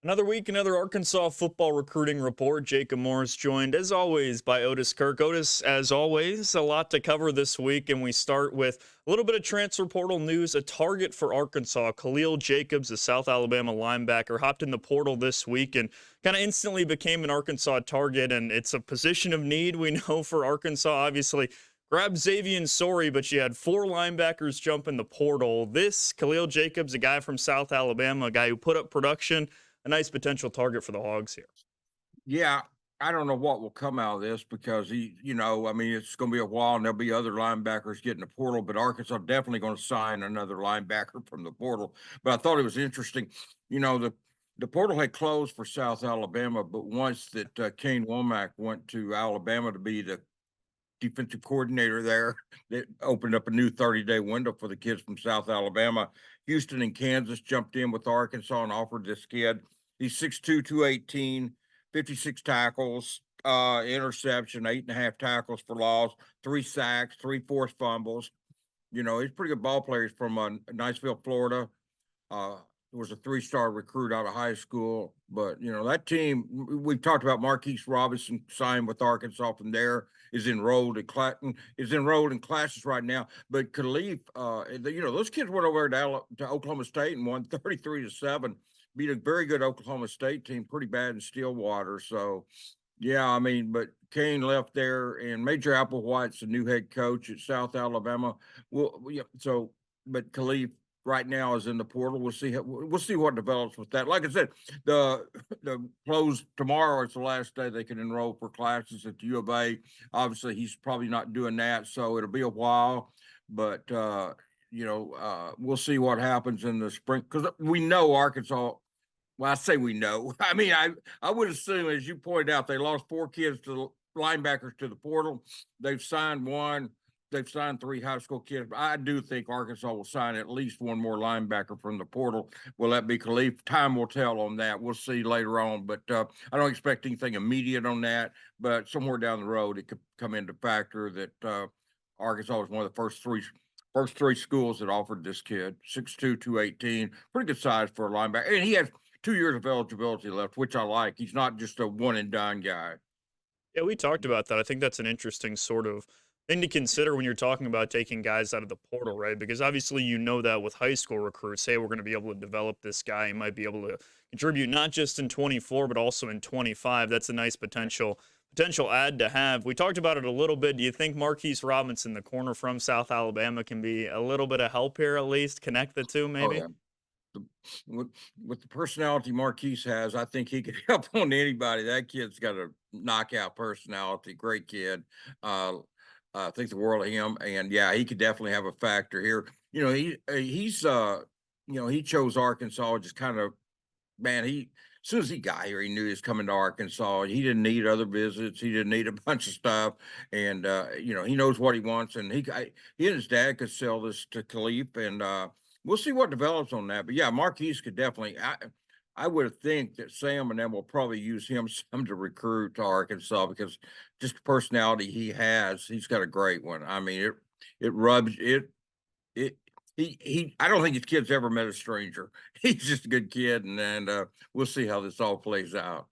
Another week, another Arkansas football recruiting report. Jacob Morris joined, as always, by Otis Kirk. Otis, as always, a lot to cover this week, and we start with a little bit of transfer portal news. A target for Arkansas, Khalil Jacobs, a South Alabama linebacker, hopped in the portal this week and kind of instantly became an Arkansas target, and it's a position of need, we know, for Arkansas. Obviously, grabbed Xavier Sori, but you had four linebackers jump in the portal. This, Khalil Jacobs, a guy from South Alabama, a guy who put up production, a nice potential target for the Hogs here. Yeah, I don't know what will come out of this because I mean, it's going to be a while and there'll be other linebackers getting the portal, but Arkansas definitely going to sign another linebacker from the portal. But I thought it was interesting. The portal had closed for South Alabama, but once that Kane Womack went to Alabama to be the defensive coordinator there, that opened up a new 30-day window for the kids from South Alabama. Houston and Kansas jumped in with Arkansas and offered this kid. He's 6'2", 218, 56 tackles, interception, 8.5 tackles for loss, 3 sacks, 3 forced fumbles. He's a pretty good ball player. He's from Niceville, Florida. Was a 3-star recruit out of high school. But, that team, we've talked about Marquise Robinson signed with Arkansas from there, is enrolled in classes right now. But Khalif, those kids went over to Oklahoma State and won 33-7. Beat a very good Oklahoma State team, pretty bad in Stillwater. So, yeah, I mean, but Kane left there, and Major Applewhite's the new head coach at South Alabama. But Khalif right now is in the portal. We'll see what develops with that. Like I said, the close tomorrow is the last day they can enroll for classes at the U of A. Obviously, he's probably not doing that, so it'll be a while. But we'll see what happens in the spring because we know Arkansas. Well, I say we know. I mean, I would assume, as you pointed out, they lost 4 kids to linebackers to the portal. They've signed 1. They've signed 3 high school kids. I do think Arkansas will sign at least 1 more linebacker from the portal. Will that be Khalif? Time will tell on that. We'll see later on. But I don't expect anything immediate on that. But somewhere down the road, it could come into factor that Arkansas was one of the first three schools that offered this kid. 6'2", 218. Pretty good size for a linebacker. And he has 2 years of eligibility left, which I like. He's not just a one and done guy. Yeah, we talked about that. I think that's an interesting sort of thing to consider when you're talking about taking guys out of the portal, right? Because obviously you know that with high school recruits, hey, we're going to be able to develop this guy. He might be able to contribute not just in 24, but also in 25. That's a nice potential add to have. We talked about it a little bit. Do you think Marquise Robinson, the corner from South Alabama, can be a little bit of help here at least? Connect the two, maybe? Oh, yeah. With the personality Marquise has, I think he could help on anybody. That kid's got a knockout personality. Great kid. I think the world of him, and yeah, he could definitely have a factor here. He chose Arkansas just kind of, man. As soon as he got here, he knew he was coming to Arkansas. He didn't need other visits. He didn't need a bunch of stuff, and he knows what he wants. And he and his dad could sell this to Khalif, and we'll see what develops on that. But yeah, Marquise could definitely. I would think that Sam and them will probably use him some to recruit to Arkansas because just the personality he has, he's got a great one. I mean, it rubs it. I don't think his kid's ever met a stranger. He's just a good kid, and we'll see how this all plays out.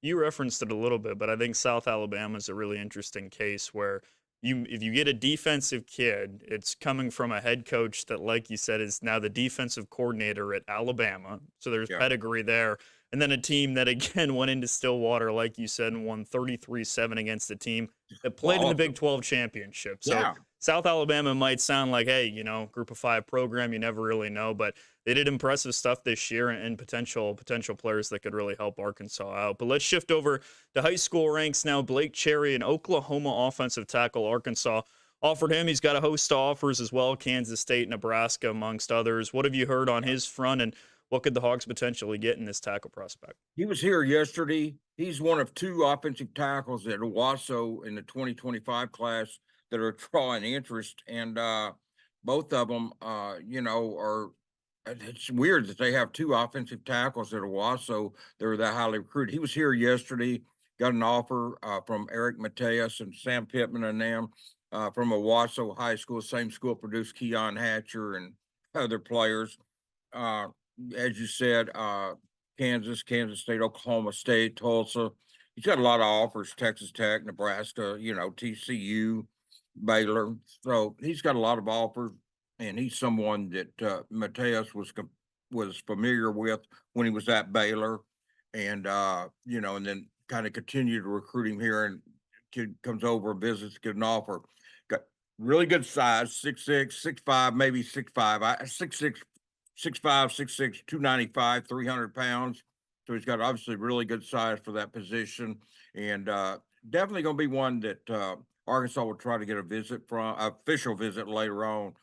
You referenced it a little bit, but I think South Alabama is a really interesting case where if you get a defensive kid, it's coming from a head coach that, like you said, is now the defensive coordinator at Alabama. So there's pedigree there. And then a team that, again, went into Stillwater, like you said, and won 33-7 against a team that played in the Big 12 championship. So South Alabama might sound like, hey, group of 5 program, you never really know. But they did impressive stuff this year and potential players that could really help Arkansas out. But let's shift over to high school ranks now. Blake Cherry, an Oklahoma offensive tackle, Arkansas offered him. He's got a host of offers as well, Kansas State, Nebraska, amongst others. What have you heard on his front, and what could the Hogs potentially get in this tackle prospect? He was here yesterday. He's one of 2 offensive tackles at Owasso in the 2025 class that are drawing interest, and both of them, are. It's weird that they have 2 offensive tackles at Owasso. They're that highly recruited. He was here yesterday. Got an offer from Eric Mateus and Sam Pittman and them from Owasso High School. Same school produced Keon Hatcher and other players. As you said, Kansas State, Oklahoma State, Tulsa. He's got a lot of offers, Texas Tech, Nebraska, TCU, Baylor. So he's got a lot of offers, and he's someone that Mateus was familiar with when he was at Baylor, and and then kind of continued to recruit him here, and kid comes over, visits, get an offer. Got really good size, 6'6", 6'5", maybe 6'5", 6'6", 6'5", 6'6", 295, 300 pounds. So he's got obviously really good size for that position, and definitely going to be one that Arkansas will try to get a visit from, official visit later on,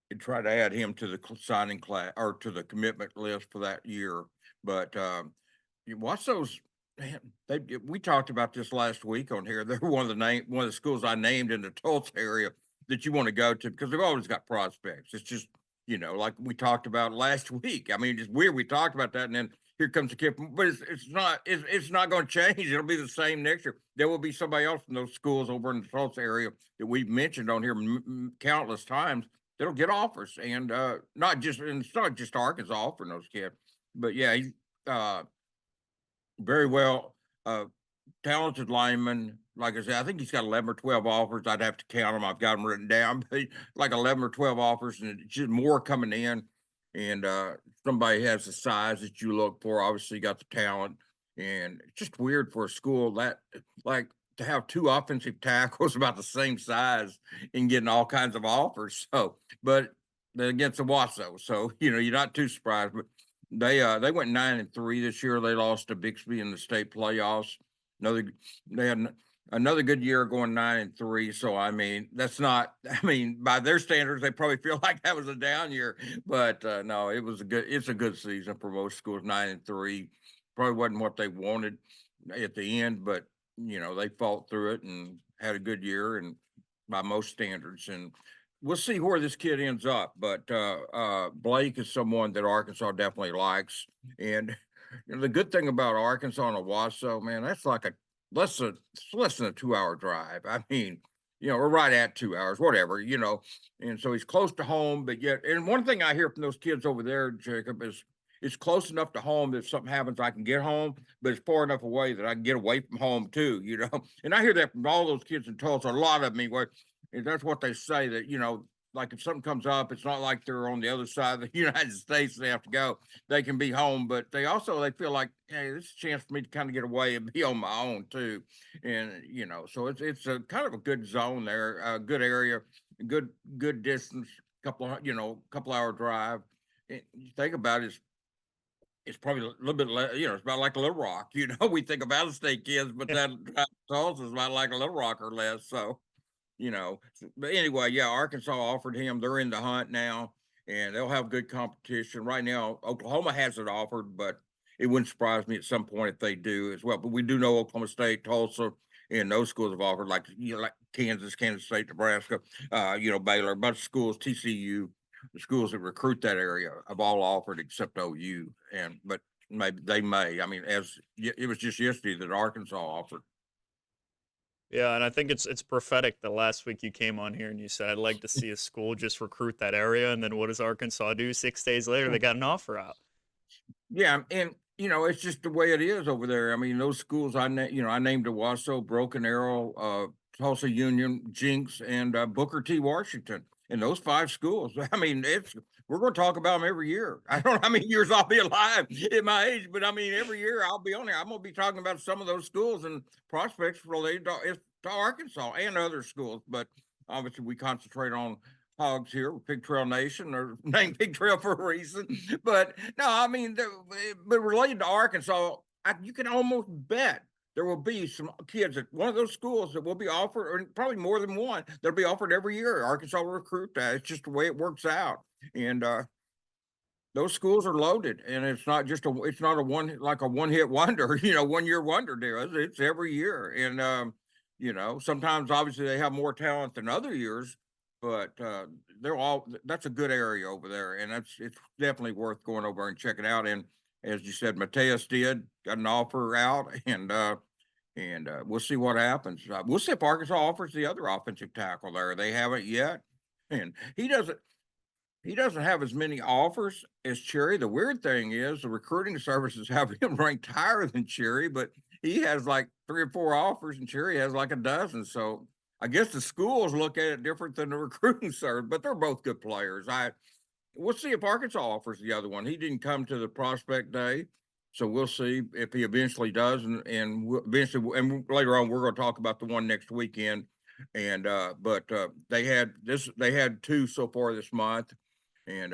and try to add him to the signing class or to the commitment list for that year. But you watch those. Man, we talked about this last week on here. They're one of the schools I named in the Tulsa area that you want to go to because they've always got prospects. It's just like we talked about last week. I mean, it's weird we talked about that, and then here comes the kid. But it's not going to change. It'll be the same next year. There will be somebody else from those schools over in the Tulsa area that we've mentioned on here countless times that'll get offers, and it's not just Arkansas offering those kids, but yeah, he's very well talented lineman. Like I said, I think he's got 11 or 12 offers. I'd have to count them. I've got them written down, but like 11 or 12 offers, and it's just more coming in. And somebody has the size that you look for. Obviously, got the talent, and it's just weird for a school that like to have two offensive tackles about the same size and getting all kinds of offers. So, but they're against the Wasso, so you're not too surprised. But they went 9-3 this year. They lost to Bixby in the state playoffs. They had another good year going 9-3. So I mean, that's not. I mean, by their standards, they probably feel like that was a down year. But no, it's a good season for most schools. 9-3 probably wasn't what they wanted at the end, but they fought through it and had a good year, and by most standards. And we'll see where this kid ends up. But Blake is someone that Arkansas definitely likes. And the good thing about Arkansas and Owasso, man, that's like less than a 2-hour drive. I mean, we're right at 2 hours, whatever, and so he's close to home, but yet, and one thing I hear from those kids over there, Jacob, is it's close enough to home that if something happens, I can get home, but it's far enough away that I can get away from home too, and I hear that from all those kids in Tulsa, a lot of them anyway. And that's what they say, that like if something comes up, it's not like they're on the other side of the United States, they have to go. They can be home, but they feel like, hey, this is a chance for me to kind of get away and be on my own too. And so it's a kind of a good zone there, a good area, good distance, couple hour drive. And you think about it, it's probably a little bit less, it's about like a Little Rock. We think of out of state kids, but that Tulsa is about like a Little Rock or less. So but anyway, yeah, Arkansas offered him. They're in the hunt now, and they'll have good competition. Right now, Oklahoma has it offered, but it wouldn't surprise me at some point if they do as well. But we do know Oklahoma State, Tulsa, and those schools have offered, like like Kansas State, Nebraska, Baylor, a bunch of schools, TCU, the schools that recruit that area have all offered except OU. But maybe they may. I mean, as it was just yesterday that Arkansas offered. Yeah, and I think it's prophetic that last week you came on here and you said I'd like to see a school just recruit that area, and then what does Arkansas do? 6 days later, they got an offer out. Yeah, and it's just the way it is over there. I mean, those schools I named Owasso, Broken Arrow, Tulsa Union, Jinx, and Booker T. Washington. And those 5 schools, I mean, we're going to talk about them every year. I don't know how many years I'll be alive at my age, but I mean, every year I'll be on there. I'm going to be talking about some of those schools and prospects related to Arkansas and other schools. But obviously, we concentrate on Hogs here, Pig Trail Nation, or named Pig Trail for a reason. But no, I mean, but related to Arkansas, you can almost bet there will be some kids at one of those schools that will be offered, or probably more than one, that'll be offered every year. Arkansas will recruit that. It's just the way it works out. And those schools are loaded, and it's not a one hit wonder, 1 year wonder deal. It's every year. And sometimes obviously they have more talent than other years, but that's a good area over there, and it's definitely worth going over and checking out. And as you said, Mateus got an offer out, and we'll see what happens. We'll see if Arkansas offers the other offensive tackle there. They haven't yet, and he He doesn't have as many offers as Cherry. The weird thing is the recruiting services have him ranked higher than Cherry, but he has like 3 or 4 offers and Cherry has like a dozen. So I guess the schools look at it different than the recruiting service, but they're both good players. We'll see if Arkansas offers the other one. He didn't come to the prospect day. So we'll see if he eventually does, and eventually, and later on, we're going to talk about the one next weekend. And but they had 2 so far this month, and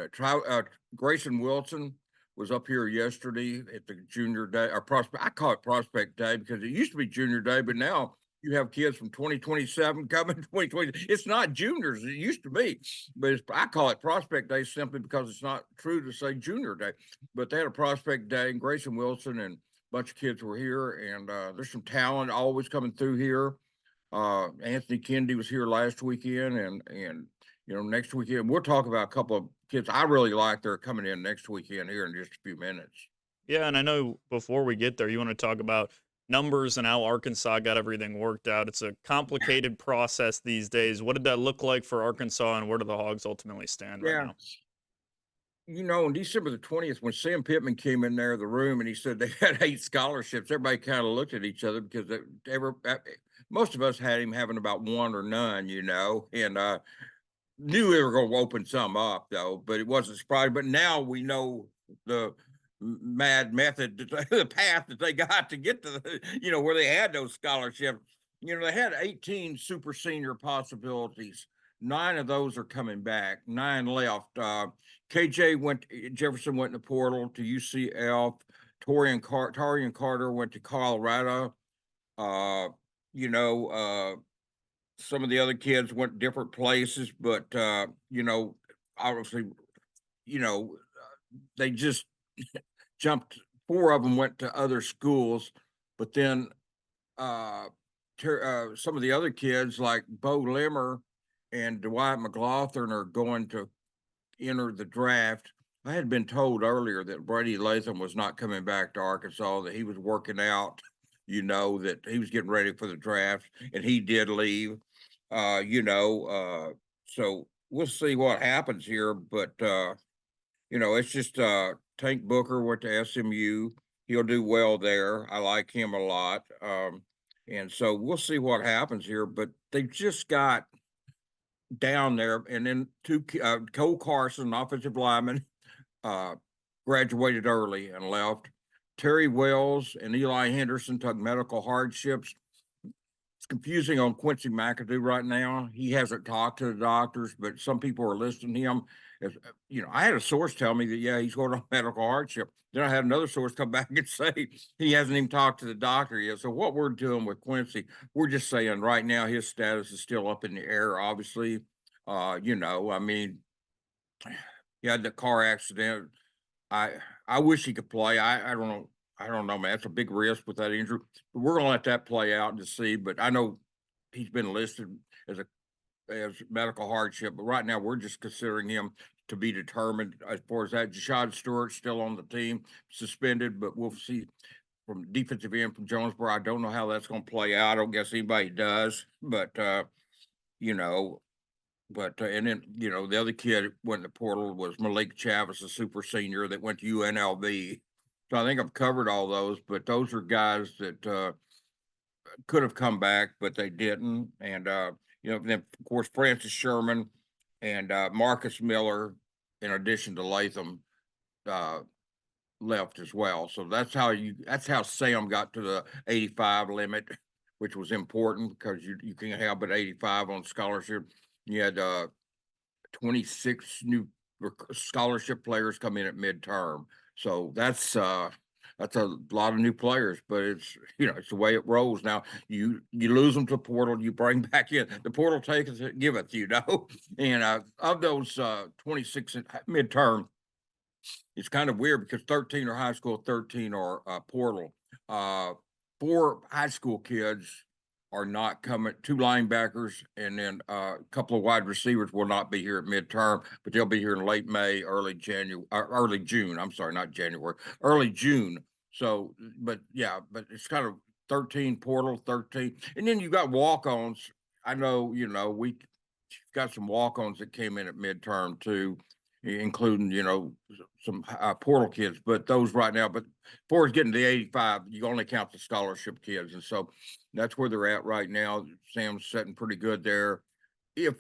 Grayson Wilson was up here yesterday at the junior day or prospect. I call it prospect day because it used to be junior day, but now you have kids from 2027 coming 2020. It's not juniors. It used to be, but I call it prospect day simply because it's not true to say junior day. But they had a prospect day, and Grayson Wilson and a bunch of kids were here, and there's some talent always coming through here. Anthony Kennedy was here last weekend, and next weekend we'll talk about a couple of kids I really like. They're coming in next weekend here in just a few minutes. Yeah, and I know before we get there, you want to talk about numbers and how Arkansas got everything worked out. It's a complicated process these days. What did that look like for Arkansas, and where do the Hogs ultimately stand right Yeah. now? On December the 20th, when Sam Pittman came in there the room and he said they had 8 scholarships, everybody kind of looked at each other because most of us had him having about 1 or none, and knew they were going to open some up though, but it wasn't surprising. But now we know the mad method, the path that they got to get to where they had those scholarships. They had 18 super senior possibilities. 9 of those are coming back. 9 left. Jefferson went in the portal to UCF. Torian Carter went to Colorado. Uh, you know, some of the other kids went different places, but obviously, they just jumped. 4 of them went to other schools, but then uh, some of the other kids like Bo Limmer and Dwight McLaughlin are going to enter the draft. I had been told earlier that Brady Latham was not coming back to Arkansas, that he was working out, that he was getting ready for the draft, and he did leave. So we'll see what happens here, but it's just Tank Booker went to SMU. He'll do well there. I like him a lot. And so we'll see what happens here, but they just got down there, and then Cole Carson, offensive lineman, uh, graduated early and left. Terry Wells and Eli Henderson took medical hardships. It's confusing on Quincy McAdoo right now. He hasn't talked to the doctors, but some people are listing him as, I had a source tell me that, yeah, he's going on medical hardship. Then I had another source come back and say he hasn't even talked to the doctor yet. So what we're doing with Quincy, we're just saying right now his status is still up in the air, obviously. I mean, he had the car accident. I wish he could play. I don't know. I don't know, man. It's a big risk with that injury. But we're gonna let that play out and see. But I know he's been listed as medical hardship. But right now, we're just considering him to be determined as far as that. Jashad Stewart's still on the team, suspended, but we'll see from defensive end from Jonesboro. I don't know how that's going to play out. I don't guess anybody does, but you know, and then the other kid went in the portal was Malik Chavis, a super senior that went to UNLV. So I think I've covered all those, but those are guys that could have come back, but they didn't. And then of course Francis Sherman and Marcus Miller, in addition to Latham, left as well. So that's how Sam got to the 85 limit, which was important because you can't have but 85 on scholarship. You had 26 new scholarship players come in at midterm. So that's a lot of new players, but it's it's the way it rolls. Now you lose them to portal, you bring back in the portal, taketh it, giveth, and of those 26 at midterm, it's kind of weird because 13 are high school, 13 are portal. 4 high school kids are not coming, 2 linebackers, and then a couple of wide receivers will not be here at midterm, but they'll be here in late May, early June. I'm sorry, not January, early June. So, but it's kind of 13 portal, 13, and then you got walk-ons. I know, we got some walk-ons that came in at midterm too. including, some portal kids, but those right now, but as far as getting to 85, you only count the scholarship kids. And so that's where they're at right now. Sam's sitting pretty good there. If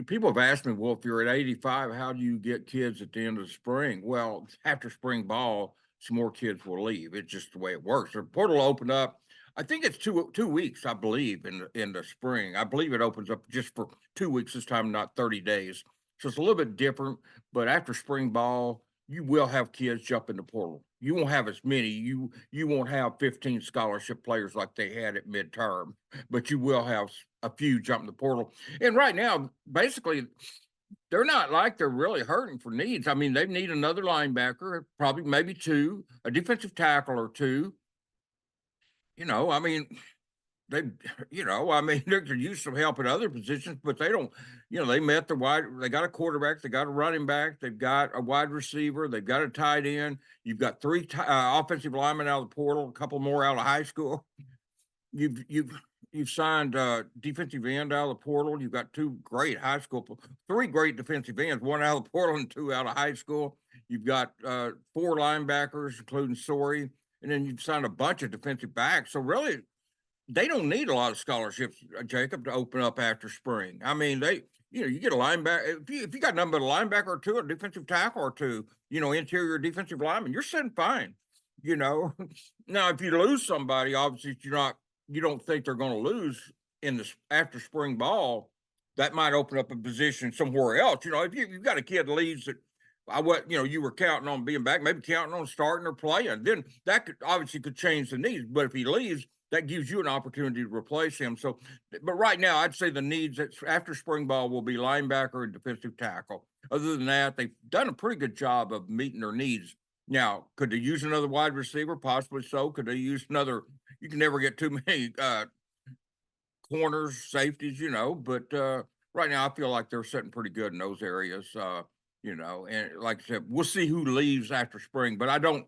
people have asked me, well, if you're at 85, how do you get kids at the end of the spring? Well, after spring ball, some more kids will leave. It's just the way it works. The portal will open up. I think it's two weeks, I believe, in the spring. I believe it opens up just for 2 weeks this time, not 30 days. So it's a little bit different. But after spring ball, you will have kids jump in the portal. You won't have as many. You won't have 15 scholarship players like they had at midterm, but you will have a few jump in the portal. And right now, basically, they're not like they're really hurting for needs. I mean, they need another linebacker, probably maybe two, a defensive tackle or two. I mean, they, I mean, they could use some help at other positions, but they don't, they met they got a quarterback, they got a running back, they've got a wide receiver, they've got a tight end. You've got three offensive linemen out of the portal, a couple more out of high school. You've signed defensive end out of the portal. You've got three great defensive ends, one out of the portal and two out of high school. You've got four linebackers, including Sorey, and then you've signed a bunch of defensive backs. So really, they don't need a lot of scholarships, Jacob, to open up after spring. I mean, you get a linebacker. If you got nothing but a linebacker or two, a defensive tackle or two, interior defensive lineman, you're sitting fine. You know, now if you lose somebody, obviously you don't think they're going to lose in this after spring ball. That might open up a position somewhere else. If you've got a kid that leaves that you were counting on being back, maybe counting on starting or playing, then that could change the needs. But if he leaves, that gives you an opportunity to replace him. So, but right now, I'd say the needs after spring ball will be linebacker and defensive tackle. Other than that, they've done a pretty good job of meeting their needs. Now, could they use another wide receiver? Possibly so. Could they use another? You can never get too many corners, safeties, but right now I feel like they're sitting pretty good in those areas. And like I said, we'll see who leaves after spring, but I don't,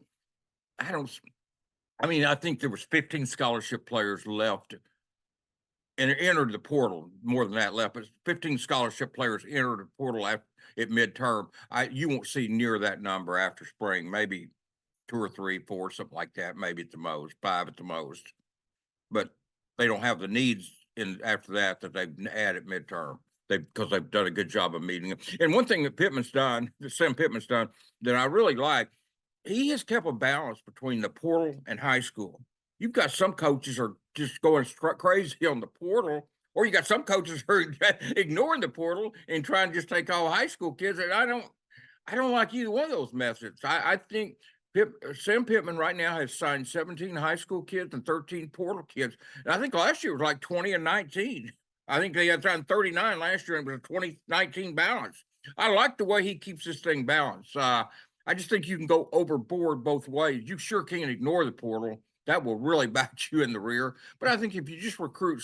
I mean, I think there was 15 scholarship players left and entered the portal. More than that left, but 15 scholarship players entered the portal at midterm. You won't see near that number after spring. Maybe two or three, four, something like that. Maybe at the most, five at the most. But they don't have the needs after that they've added midterm. Because they've done a good job of meeting them. And one thing that Sam Pittman's done that I really like, he has kept a balance between the portal and high school. You've got some coaches are just going crazy on the portal, or you got some coaches who are ignoring the portal and trying to just take all high school kids. And I don't like either one of those methods. I think Sam Pittman right now has signed 17 high school kids and 13 portal kids. And I think last year was like 20 and 19. I think they had signed 39 last year and it was a 2019 balance. I like the way he keeps this thing balanced. I just think you can go overboard both ways. You sure can't ignore the portal. That will really bite you in the rear. But I think if you just recruit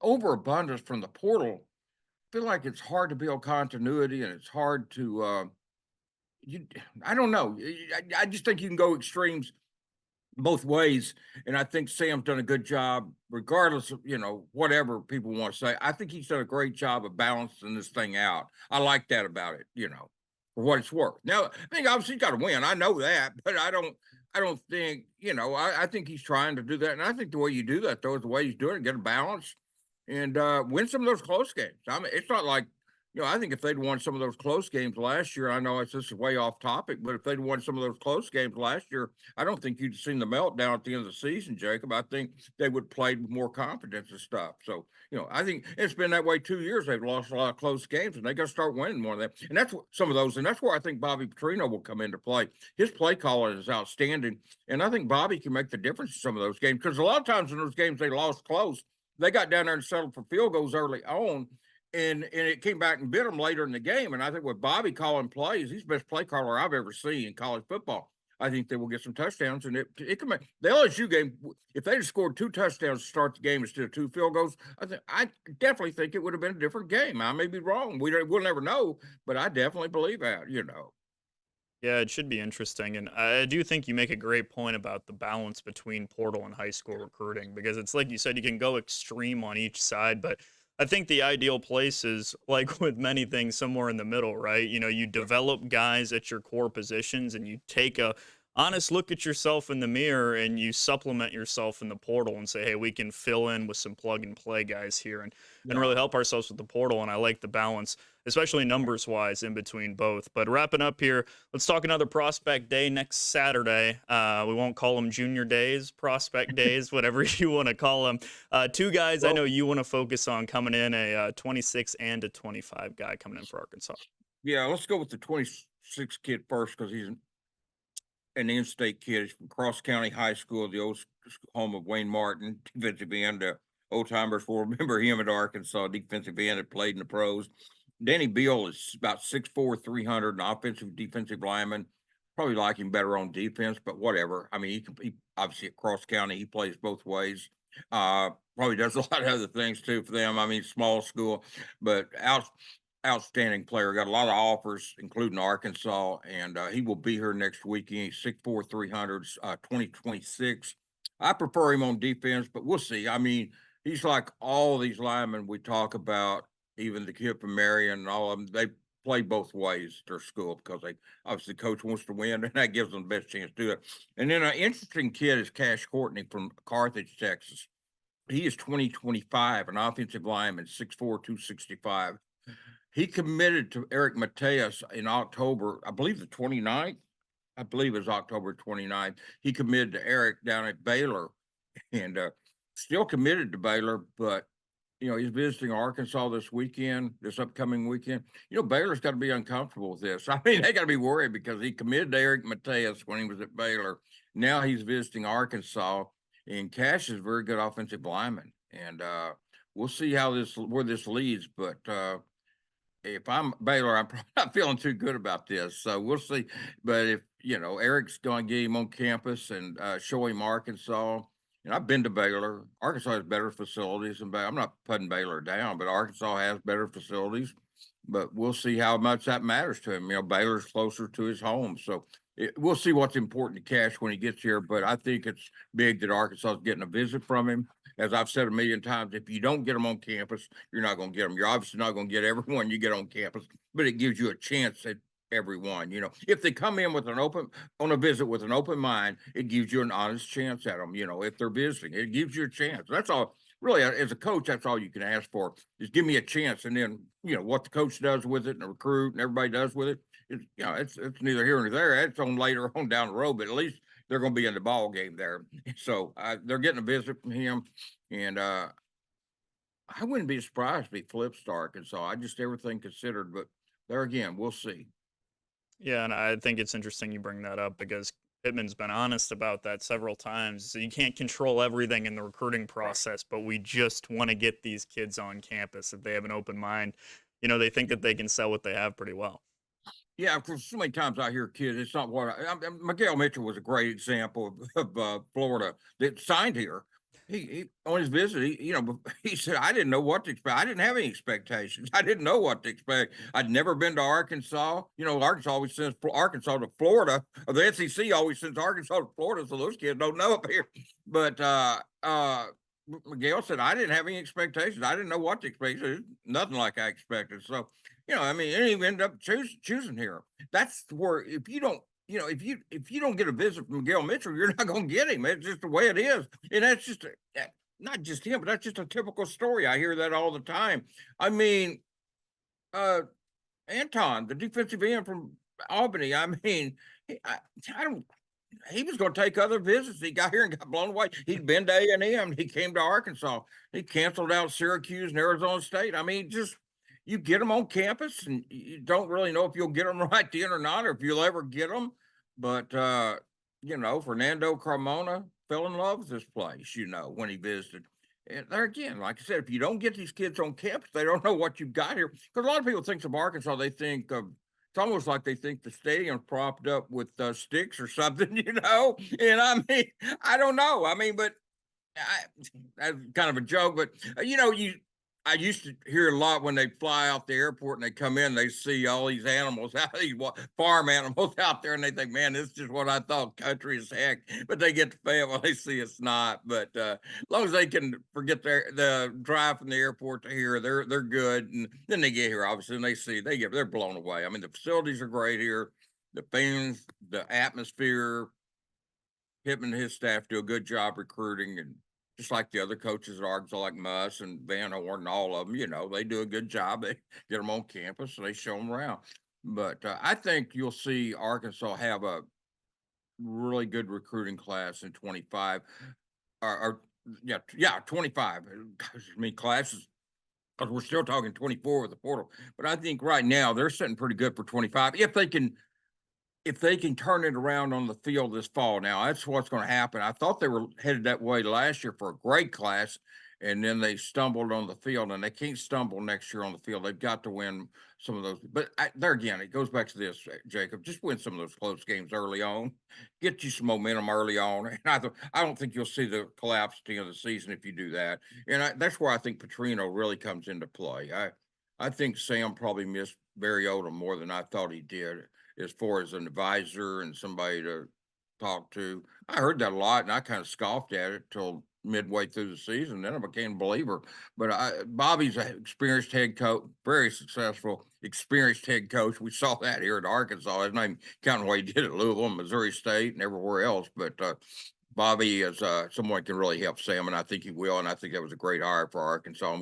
overabundance from the portal, I feel like it's hard to build continuity and it's hard to I don't know. I just think you can go extremes both ways. And I think Sam's done a good job, regardless of, whatever people want to say. I think he's done a great job of balancing this thing out. I like that about it, for what it's worth. Now, I think obviously he's got to win. I know that, but I don't think, I think he's trying to do that. And I think the way you do that, though, is the way he's doing it, get a balance and win some of those close games. I mean, it's not like, I think if they'd won some of those close games last year, I know this is way off topic, but if they'd won some of those close games last year, I don't think you'd seen the meltdown at the end of the season, Jacob. I think they would play with more confidence and stuff. So, I think it's been that way 2 years. They've lost a lot of close games, and they got to start winning more of them. And that's what some of those, and that's where I think Bobby Petrino will come into play. His play calling is outstanding, and I think Bobby can make the difference in some of those games because a lot of times in those games they lost close, they got down there and settled for field goals early on. And it came back and bit them later in the game. And I think with Bobby calling plays, he's the best play caller I've ever seen in college football. I think they will get some touchdowns, and it can make the LSU game. If they had scored 2 touchdowns to start the game instead of 2 field goals, I definitely think it would have been a different game. I may be wrong. We'll never know, but I definitely believe that. Yeah, it should be interesting. And I do think you make a great point about the balance between portal and high school recruiting because it's like you said, you can go extreme on each side. But I think the ideal place is like with many things somewhere in the middle, right? You know, you develop guys at your core positions and you take a honest look at yourself in the mirror and you supplement yourself in the portal and say, "Hey, we can fill in with some plug and play guys here and really Yeah. help ourselves with the portal." And I like the balance, especially numbers wise in between both. But wrapping up here, let's talk another prospect day next Saturday. We won't call them junior days, prospect days, whatever you want to call them. Two guys I Well, know you want to focus on coming in, a 26 and a 25 guy coming in for Arkansas. yeah, let's go with the 26 kid first because he's an in-state kid. He's from Cross County High School, the old home of Wayne Martin, defensive end. Old timers will remember him at Arkansas, defensive end, that played in the pros. Danny Beal is about 6'4", 300, an offensive defensive lineman. Probably like him better on defense, but whatever. I mean, he obviously at Cross County, he plays both ways. Probably does a lot of other things too for them. I mean, small school, but outstanding player. Got a lot of offers, including Arkansas, and he will be here next weekend. He's 6'4", 300, 2026. I prefer him on defense, but we'll see. I mean, he's like all these linemen we talk about, even the kid from Marion and all of them. They play both ways at their school because they obviously the coach wants to win, and that gives them the best chance to do it. And then an interesting kid is Cash Courtney from Carthage, Texas. He is 2025, an offensive lineman, 6'4", 265. He committed to Eric Mateus in October, I believe the 29th. I believe it was October 29th. He committed to Eric down at Baylor and still committed to Baylor, but he's visiting Arkansas this upcoming weekend. Baylor's got to be uncomfortable with this. I mean, they got to be worried because he committed to Eric Mateus when he was at Baylor. Now he's visiting Arkansas, and Cash is a very good offensive lineman. And we'll see where this leads, but if I'm Baylor, I'm probably not feeling too good about this. So we'll see. But if Eric's going to get him on campus and show him Arkansas, and I've been to Baylor. Arkansas has better facilities than Baylor. I'm not putting Baylor down, but Arkansas has better facilities. But we'll see how much that matters to him. Baylor's closer to his home, so we'll see what's important to Cash when he gets here. But I think it's big that Arkansas is getting a visit from him. As I've said a million times, if you don't get them on campus, you're not going to get them. You're obviously not going to get everyone you get on campus, but it gives you a chance at everyone. If they come in on a visit with an open mind, it gives you an honest chance at them. If they're visiting, it gives you a chance. That's all. Really, as a coach, that's all you can ask for. Is give me a chance, and then what the coach does with it, and the recruit, and everybody does with it. It's neither here nor there. It's on later on down the road, but at least they're going to be in the ball game there. So they're getting a visit from him, and I wouldn't be surprised if he flips to Arkansas. I just everything considered, but there again, we'll see. Yeah, and I think it's interesting you bring that up because Pittman's been honest about that several times. So you can't control everything in the recruiting process, but we just want to get these kids on campus. If they have an open mind, they think that they can sell what they have pretty well. Yeah, because so many times I hear kids, it's not what Miguel Mitchell was a great example of Florida that signed here. He on his visit, he said, I didn't know what to expect. I didn't have any expectations. I didn't know what to expect. I'd never been to Arkansas. Arkansas always sends Arkansas to Florida, or the SEC always sends Arkansas to Florida, so those kids don't know up here. But Miguel said, I didn't have any expectations. I didn't know what to expect. Nothing like I expected. So, I mean, and he ended up choosing here. That's where if you don't get a visit from Miguel Mitchell, you're not going to get him. It's just the way it is, and that's just not just him, but that's just a typical story. I hear that all the time. I mean, Anton, the defensive end from Albany. I mean, I don't. He was going to take other visits. He got here and got blown away. He'd been to A&M. He came to Arkansas. He canceled out Syracuse and Arizona State. I mean, just you get them on campus, and you don't really know if you'll get them right then or not, or if you'll ever get them. But Fernando Carmona fell in love with this place. When he visited. And there again, like I said, if you don't get these kids on campus, they don't know what you've got here. Because a lot of people think of Arkansas, they think of it's almost like they think the stadium's propped up with sticks or something, And I mean, I don't know. I mean, but that's kind of a joke. But I I used to hear a lot when they fly out the airport and they come in, they see all these animals, these farm animals out there, and they think, "Man, this is just what I thought country is heck." But they get to pay it when they see it's not. But as long as they can forget the drive from the airport to here, they're good. And then they get here, obviously, and they're blown away. I mean, the facilities are great here, the fans, the atmosphere. Pittman and his staff do a good job recruiting, and just like the other coaches at Arkansas, like Muss and Van Horn and all of them, they do a good job. They get them on campus, and they show them around. But I think you'll see Arkansas have a really good recruiting class in 25, or yeah, 25. I mean, classes, because we're still talking 24 with the portal. But I think right now they're sitting pretty good for 25 if they can turn it around on the field this fall. Now that's what's going to happen. I thought they were headed that way last year for a great class, and then they stumbled on the field, and they can't stumble next year on the field. They've got to win some of those. But there again, it goes back to this, Jacob. Just win some of those close games early on, get you some momentum early on. And I don't think you'll see the collapse at the end of the season if you do that. And that's where I think Petrino really comes into play. I think Sam probably missed Barry Odom more than I thought he did, as far as an advisor and somebody to talk to. I heard that a lot, and I kind of scoffed at it till midway through the season. Then I became a believer. But Bobby's an experienced head coach, very successful, experienced head coach. We saw that here at Arkansas. His name counting what he did at Louisville, Missouri State, and everywhere else. But Bobby is someone can really help Sam, and I think he will. And I think that was a great hire for Arkansas.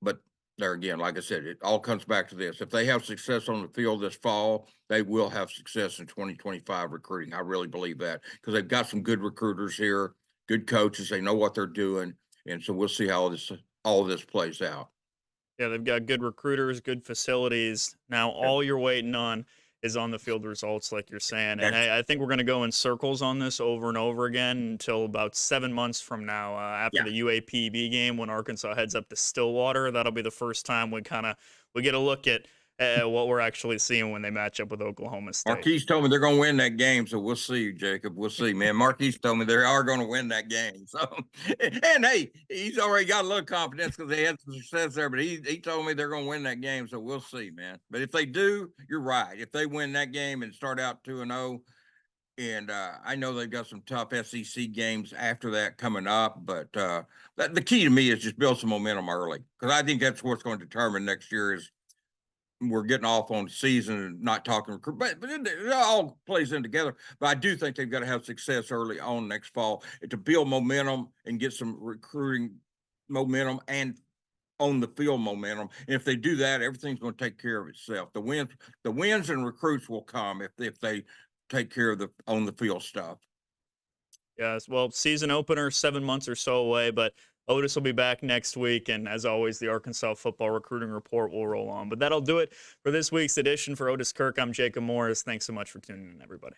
But there again, like I said, it all comes back to this. If they have success on the field this fall, they will have success in 2025 recruiting. I really believe that, because they've got some good recruiters here, good coaches. They know what they're doing. And so we'll see how all this plays out. Yeah, they've got good recruiters, good facilities. Now all you're waiting on is on the field results, like you're saying. And That's, hey, I think we're going to go in circles on this over and over again until about 7 months from now, after yeah. the UAPB game, when Arkansas heads up to Stillwater. That'll be the first time we get a look at what we're actually seeing when they match up with Oklahoma State. Marquise told me they're going to win that game, so we'll see, Jacob. We'll see, man. Marquise told me they are going to win that game. So, and hey, he's already got a little confidence because they had some success there. But he told me they're going to win that game, so we'll see, man. But if they do, you're right. If they win that game and start out 2-0, and I know they've got some tough SEC games after that coming up, but the key to me is just build some momentum early, because I think that's what's going to determine next year is we're getting off on the season and not talking recruit, but it all plays in together. But I do think they've got to have success early on next fall to build momentum and get some recruiting momentum and on the field momentum. And if they do that, everything's going to take care of itself. The wins and recruits will come if they take care of the on the field stuff. Yes, well, season opener, 7 months or so away, but Otis will be back next week, and as always, the Arkansas Football Recruiting Report will roll on. But that'll do it for this week's edition. For Otis Kirk, I'm Jacob Morris. Thanks so much for tuning in, everybody.